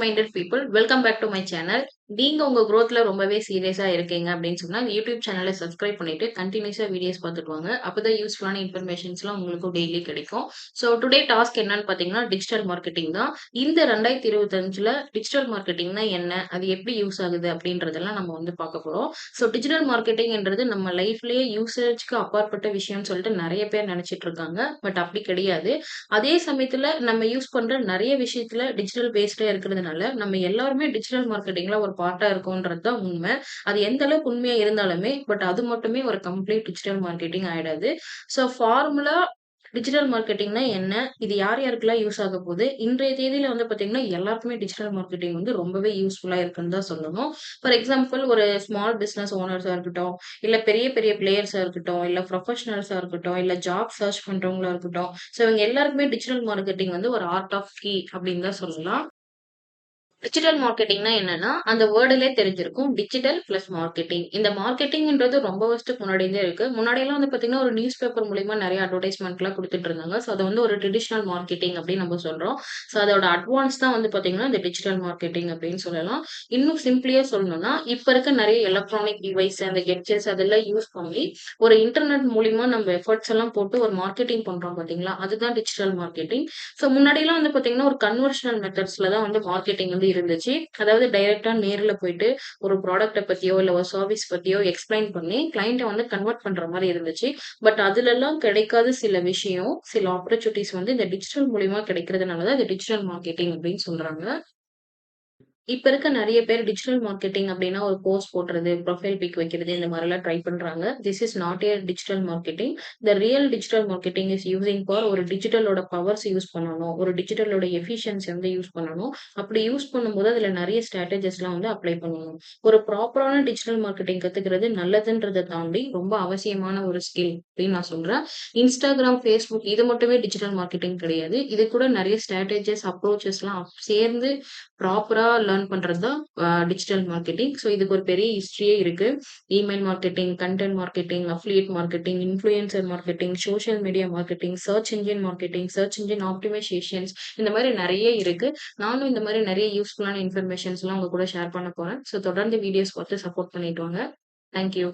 Minded people welcome back to my channel. நீங்க உங்க growthல ரொம்பவே சீரியஸா இருக்கீங்க அப்படின்னு சொன்னா யூடியூப் சேனலை சப்ஸ்கிரைப் பண்ணிட்டு கண்டினியூஸா வீடியோஸ் பார்த்துட்டு வாங்க. அப்பதான் யூஸ்ஃபுல்லான இன்ஃபர்மேஷன்ஸ்லாம் உங்களுக்கு டெய்லி கிடைக்கும். ஸோ டுடே டாஸ்க் என்னன்னு பார்த்தீங்கன்னா டிஜிட்டல் மார்க்கெட்டிங் தான். இந்த 2025ல டிஜிட்டல் மார்க்கெட்டிங்னா என்ன, அது எப்படி யூஸ் ஆகுது அப்படின்றதெல்லாம் நம்ம வந்து பார்க்க போறோம். ஸோ டிஜிட்டல் மார்க்கெட்டிங்ன்றது நம்ம லைஃப்லயே யூசேஜ்க்கு அப்பாற்பட்ட விஷயம்னு சொல்லிட்டு நிறைய பேர் நினைச்சிட்டு இருக்காங்க. பட் அப்படி கிடையாது. அதே சமயத்துல நம்ம யூஸ் பண்ற நெறைய விஷயத்துல டிஜிட்டல் பேஸ்டா இருக்கிறதுனால, நம்ம எல்லாருமே டிஜிட்டல் மார்க்கெட்டிங்ல ஒரு பார்ட்டா இருக்கோம்ன்றது தான் உண்மை. அது எந்த அளவுக்கு உண்மையா இருந்தாலுமே, பட் அது மட்டுமே ஒரு கம்ப்ளீட் டிஜிட்டல் மார்க்கெட்டிங் ஆயிடாது. ஸோ ஃபார்முலா டிஜிட்டல் மார்க்கெட்டிங்னா என்ன? இது யார் யாருக்கெல்லாம் யூஸ் ஆக போகுது? இன்றைய தேதியில வந்து பார்த்தீங்கன்னா, எல்லாருக்குமே டிஜிட்டல் மார்க்கெட்டிங் வந்து ரொம்பவே யூஸ்ஃபுல்லா இருக்குன்னு தான் சொல்லணும். ஃபார் எக்ஸாம்பிள் ஒரு ஸ்மால் பிசினஸ் ஓனர்ஸா இருக்கட்டும், இல்ல பெரிய பெரிய பிளேயர்ஸா இருக்கட்டும், இல்ல ப்ரொஃபஷனல்ஸா இருக்கட்டும், இல்ல ஜாப் சர்ச் பண்றவங்களா இருக்கட்டும். ஸோ இவங்க எல்லாருக்குமே டிஜிட்டல் மார்க்கெட்டிங் வந்து ஒரு ஆர்ட் ஆஃப் கீ அப்படின்னு தான் சொல்லலாம். டிஜிட்டல் மார்க்கெட்டிங்னா என்னன்னா, அந்த வேர்டுலயே தெரிஞ்சிருக்கும். Digital plus marketing. இந்த மார்க்கெட்டிங்ன்றது ரொம்ப வருஷத்துக்கு முன்னாடி இருந்தே இருக்கு. முன்னாடிலாம் வந்து பார்த்தீங்கன்னா, ஒரு நியூஸ் பேப்பர் மூலியமா நெறைய அட்வர்டைஸ்மென்ட்லாம் குடுத்துட்டு இருந்தாங்க. ஸோ அத வந்து ஒரு ட்ரெடிஷனல் மார்க்கெட்டிங் அப்படின்னு நம்ம சொல்றோம். ஸோ அதோட அட்வான்ஸ் தான் வந்து பார்த்தீங்கன்னா, இந்த டிஜிட்டல் மார்க்கெட்டிங் அப்படின்னு சொல்லலாம். இன்னும் சிம்பிளியா சொல்லணும்னா, இப்ப இருக்க நெறைய எலக்ட்ரானிக் டிவைஸ், அந்த கெட்ஜெட்ஸ் அதெல்லாம் யூஸ் பண்ணி, ஒரு இன்டர்நெட் மூலியமா நம்ம எஃபோர்ட்ஸ் எல்லாம் போட்டு ஒரு மார்க்கெட்டிங் பண்றோம் பார்த்தீங்களா? அதுதான் டிஜிட்டல் மார்க்கெட்டிங். ஸோ முன்னாடிலாம் வந்து பார்த்தீங்கன்னா, ஒரு கன்வர்ஷனல் மெத்தட்ஸ்ல தான் வந்து மார்க்கெட்டிங் வந்து இருந்துச்சு. அதாவது டைரக்ட்டா நேர்ல போயிட்டு ஒரு ப்ராடக்ட்ட பத்தியோ, இல்ல ஒரு சர்விஸ் பத்தியோ எக்ஸ்ப்ளைன் பண்ணி கிளையண்ட்ட வந்து கன்வெர்ட் பண்ற மாரி இருந்துச்சு. பட் அதுலலாம் கிடைக்காத சில விஷயம், சில ஆப்பர்ச்சுனிட்டீஸ் வந்து இந்த டிஜிட்டல் மூலியமா கிடைக்கிறதுனால தான் இது டிஜிட்டல் மார்க்கெட்டிங் அப்படின்னு சொல்றாங்க. இப்ப இருக்க நெறைய பேர் டிஜிட்டல் மார்க்கெட்டிங் அப்டின்னா, ஒரு போஸ்ட் போடுறது, ப்ரொஃபைல் பிக் வைக்கிறது இந்த மாரிலாம் ட்ரை பண்றாங்க. This is not a digital marketing. The real digital marketing is using for ஒரு டிஜிட்டலோட பவர்ஸ் யூஸ் பண்ணணும். ஒரு டிஜிட்டலோட எஃபிஷியன்சி வந்து யூஸ் பண்ணணும். அப்படி யூஸ் பண்ணும்போது அதுல நெறைய ஸ்ட்ராட்டஜிஸ்லாம் வந்து அப்ளை பண்ணணும். ஒரு ப்ராப்பரான டிஜிட்டல் மார்க்கெட்டிங் கத்துக்கிறது நல்லதுன்றத தாண்டி ரொம்ப அவசியமான ஒரு ஸ்கில் அப்டின்னு நான் சொல்றேன். Instagram, Facebook இது மட்டுமே டிஜிட்டல் மார்க்கெட்டிங் கிடையாது. இது கூட நெறைய ஸ்ட்ராட்டஜிஸ், அப்ரோச்சஸ்லாம் சேர்ந்து ப்ராப்பரா லேர்ன் பண்றது தான் டிஜிட்டல் மார்க்கெட்டிங். ஸோ இதுக்கு ஒரு பெரிய ஹிஸ்டரியே இருக்கு. Email marketing, content marketing, affiliate marketing, influencer marketing, social media marketing, search engine marketing, search engine optimizations இந்த மாரி நெறைய இருக்கு. நானும் இந்த மாரி நெறைய யூஸ்ஃபுல்லான இன்ஃபர்மேஷன்ஸ்லாம் உங்க கூட ஷேர் பண்ண போறேன். ஸோ தொடர்ந்து வீடியோஸ் பார்த்து சப்போர்ட் பண்ணிட்டு வாங்க. Thank you.